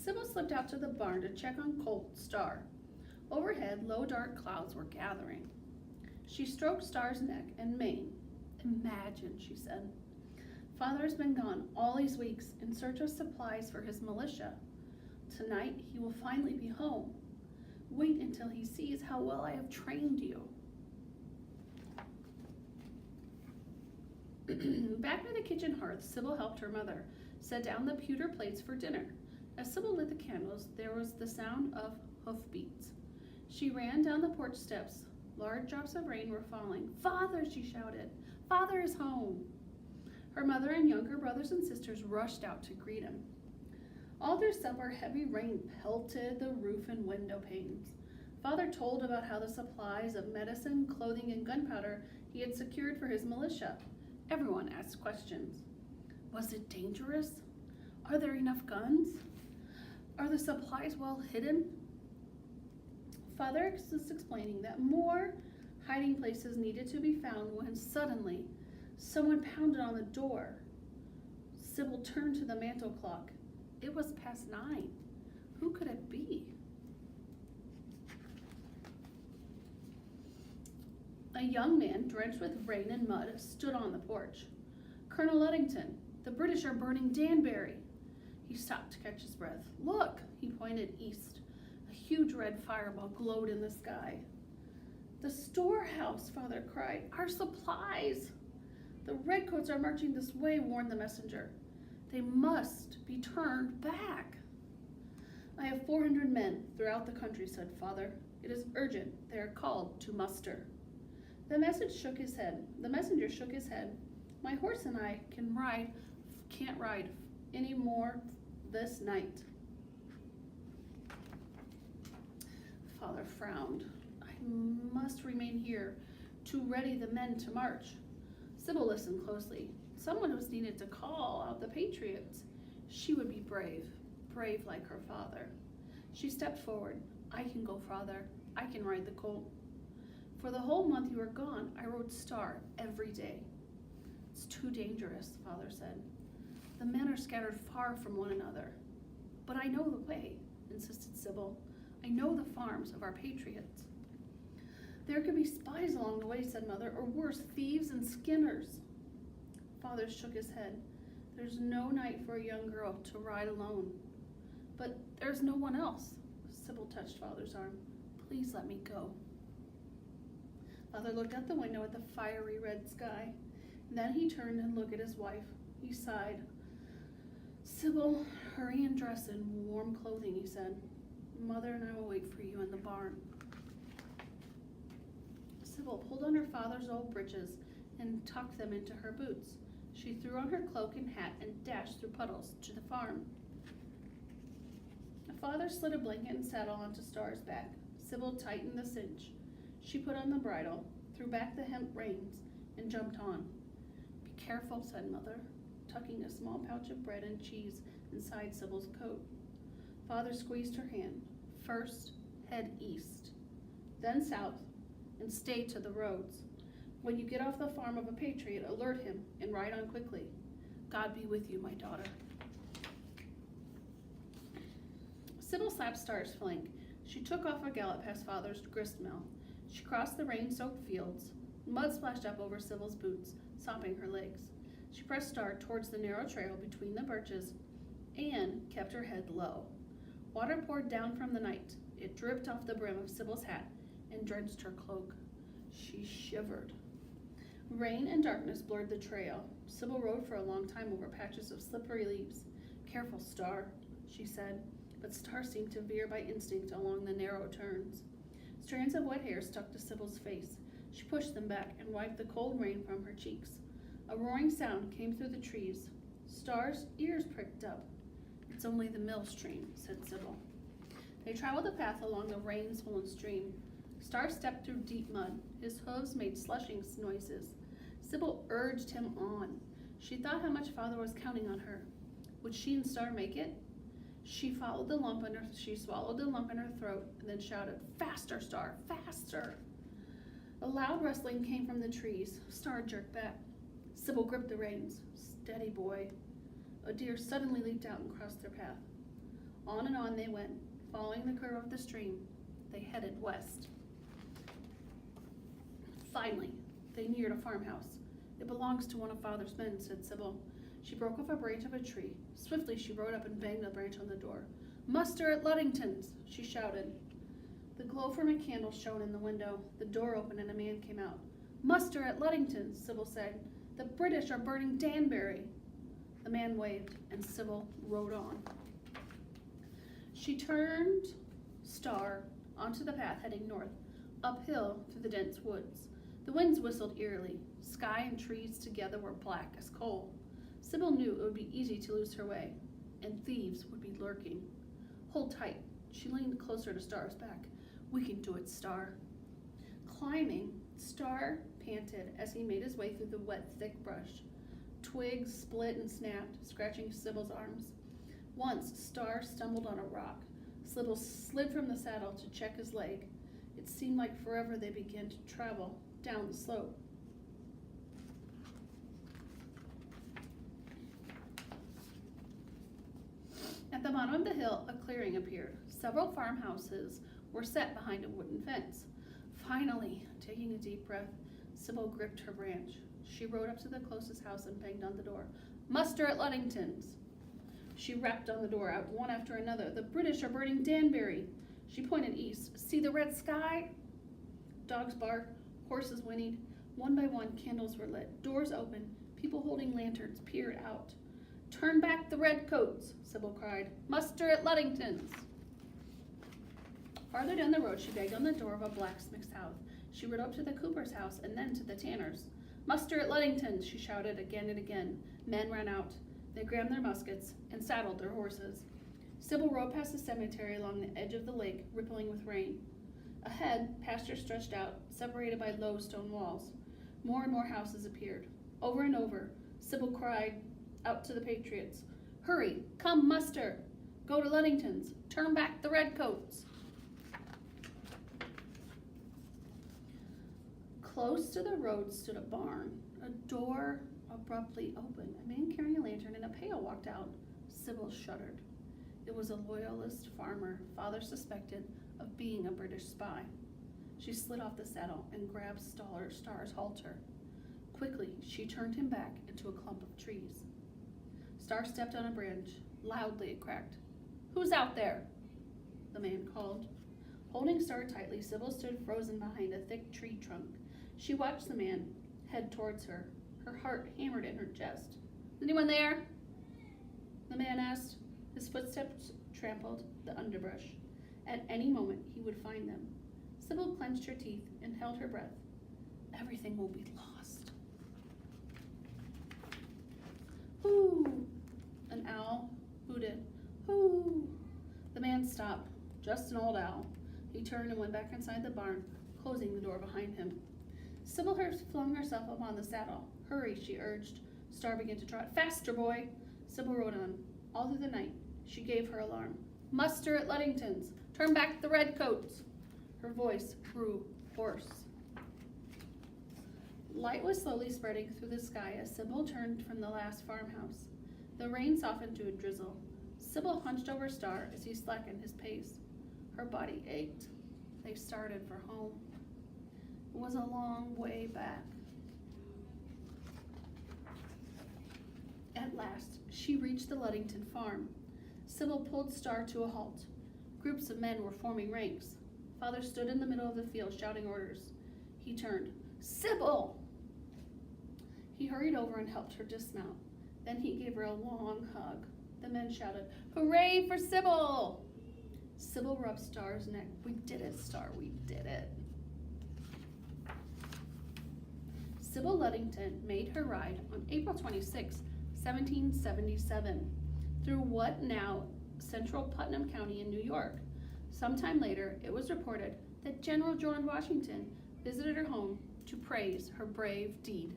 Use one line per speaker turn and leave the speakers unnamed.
Sybil slipped out to the barn to check on Colt Star. Overhead, low dark clouds were gathering. She stroked Star's neck and mane. Imagine, she said. Father has been gone all these weeks in search of supplies for his militia. Tonight he will finally be home. Wait until he sees how well I have trained you. Back by the kitchen hearth, Sybil helped her mother set down the pewter plates for dinner. As Sybil lit the candles, there was the sound of hoofbeats. She ran down the porch steps. Large drops of rain were falling. "Father," she shouted. "Father is home." Her mother and younger brothers and sisters rushed out to greet him. All through supper, heavy rain pelted the roof and window panes. Father told about how the supplies of medicine, clothing, and gunpowder he had secured for his militia. Everyone asked questions. Was it dangerous? Are there enough guns? Are the supplies well hidden? Father was explaining that more hiding places needed to be found when suddenly someone pounded on the door. Sybil turned to the mantel clock. It was past 9. Who could it be? A young man, drenched with rain and mud, stood on the porch. "Colonel Ludington, the British are burning Danbury." He stopped to catch his breath. "Look," he pointed east. A huge red fireball glowed in the sky. "The storehouse," Father cried. "Our supplies!" "The redcoats are marching this way," warned the messenger. "They must be turned back." "I have 400 men throughout the country," said Father. "It is urgent. They are called to muster." The messenger shook his head. "My horse and I can't ride any more this night." Father frowned. "I must remain here to ready the men to march." Sybil listened closely. Someone was needed to call out the patriots. She would be brave like her father. She stepped forward. "I can go, Father. I can ride the colt. For the whole month you were gone, I rode Star every day." "It's too dangerous," Father said. "The men are scattered far from one another." "But I know the way," insisted Sybil. "I know the farms of our patriots." "There could be spies along the way," said Mother, "or worse, thieves and skinners." Father shook his head. "There's no night for a young girl to ride alone." "But there's no one else." Sybil touched Father's arm. "Please let me go." Father looked out the window at the fiery red sky. Then he turned and looked at his wife. He sighed. "Sybil, hurry and dress in warm clothing," he said. "Mother and I will wait for you in the barn." Sybil pulled on her father's old breeches and tucked them into her boots. She threw on her cloak and hat and dashed through puddles to the farm. Father slid a blanket and saddle onto Star's back. Sybil tightened the cinch. She put on the bridle, threw back the hemp reins, and jumped on. "Be careful," said Mother, tucking a small pouch of bread and cheese inside Sybil's coat. Father squeezed her hand. "First, head east, then south, and stay to the roads. When you get off the farm of a patriot, alert him and ride on quickly. God be with you, my daughter." Sybil slapped Star's flank. She took off a gallop past Father's gristmill. She crossed the rain-soaked fields. Mud splashed up over Sybil's boots, sopping her legs. She pressed Star towards the narrow trail between the birches and kept her head low. Water poured down from the night. It dripped off the brim of Sybil's hat and drenched her cloak. She shivered. Rain and darkness blurred the trail. Sybil rode for a long time over patches of slippery leaves. "Careful, Star," she said, but Star seemed to veer by instinct along the narrow turns. Strands of wet hair stuck to Sybil's face. She pushed them back and wiped the cold rain from her cheeks. A roaring sound came through the trees. Star's ears pricked up. "It's only the mill stream," said Sybil. They traveled a path along the rain-swollen stream. Star stepped through deep mud. His hooves made slushing noises. Sybil urged him on. She thought how much Father was counting on her. Would she and Star make it? She swallowed the lump in her throat and then shouted, "Faster, Star, faster!" A loud rustling came from the trees. Star jerked back. Sybil gripped the reins. "Steady, boy." A deer suddenly leaped out and crossed their path. On and on they went, following the curve of the stream. They headed west. Finally, they neared a farmhouse. It belongs to one of Father's men, said Sybil. She broke off a branch of a tree. Swiftly she rode up and banged the branch on the door. Muster at Luddington's, she shouted. The glow from a candle shone in the window. The door opened and a man came out. Muster at Luddington's, Sybil said. The British are burning Danbury. The man waved, and Sybil rode on. She turned Star onto the path heading north, uphill through the dense woods. The winds whistled eerily. Sky and trees together were black as coal. Sybil knew it would be easy to lose her way, and thieves would be lurking. Hold tight. She leaned closer to Star's back. We can do it, Star. Climbing, Star panted as he made his way through the wet, thick brush. Twigs split and snapped, scratching Sybil's arms. Once, Star stumbled on a rock. Sybil slid from the saddle to check his leg. It seemed like forever they began to travel down the slope. At the bottom of the hill, a clearing appeared. Several farmhouses were set behind a wooden fence. Finally, taking a deep breath, Sybil gripped her branch. She rode up to the closest house and banged on the door. Muster at Luddington's. She rapped on the door out one after another. The British are burning Danbury. She pointed east. See the red sky? Dogs barked, horses whinnied. One by one, candles were lit. Doors opened. People holding lanterns peered out. Turn back the redcoats, Sybil cried. Muster at Luddington's. Farther down the road, she begged on the door of a blacksmith's house. She rode up to the cooper's house and then to the tanner's. Muster at Luddington's, she shouted again and again. Men ran out. They grabbed their muskets and saddled their horses. Sybil rode past the cemetery along the edge of the lake, rippling with rain. Ahead, pasture stretched out, separated by low stone walls. More and more houses appeared. Over and over, Sybil cried out to the patriots, Hurry, come muster, go to Luddington's, turn back the redcoats. Close to the road stood a barn. A door abruptly opened. A man carrying a lantern and a pail walked out. Sybil shuddered. It was a loyalist farmer Father suspected of being a British spy. She slid off the saddle and grabbed Star's halter. Quickly, she turned him back into a clump of trees. Star stepped on a branch. Loudly it cracked. Who's out there? The man called. Holding Star tightly, Sybil stood frozen behind a thick tree trunk. She watched the man head towards her. Her heart hammered in her chest. Is anyone there? The man asked. His footsteps trampled the underbrush. At any moment, he would find them. Sybil clenched her teeth and held her breath. Everything will be lost. Hoo! An owl hooted. Hoo! The man stopped. Just an old owl. He turned and went back inside the barn, closing the door behind him. Sybil flung herself upon the saddle. Hurry, she urged. Star began to trot. Faster, boy! Sybil rode on. All through the night, she gave her alarm. Muster at Luddington's. Turn back the redcoats. Her voice grew hoarse. Light was slowly spreading through the sky as Sybil turned from the last farmhouse. The rain softened to a drizzle. Sybil hunched over Star as he slackened his pace. Her body ached. They started for home. It was a long way back. At last, she reached the Luddington farm. Sybil pulled Star to a halt. Groups of men were forming ranks. Father stood in the middle of the field shouting orders. He turned. Sybil! He hurried over and helped her dismount. Then he gave her a long hug. The men shouted, Hooray for Sybil! Sybil rubbed Star's neck. We did it, Star, we did it. Sybil Luddington made her ride on April 26, 1777, through what now central Putnam County in New York. Sometime later, it was reported that General George Washington visited her home to praise her brave deed.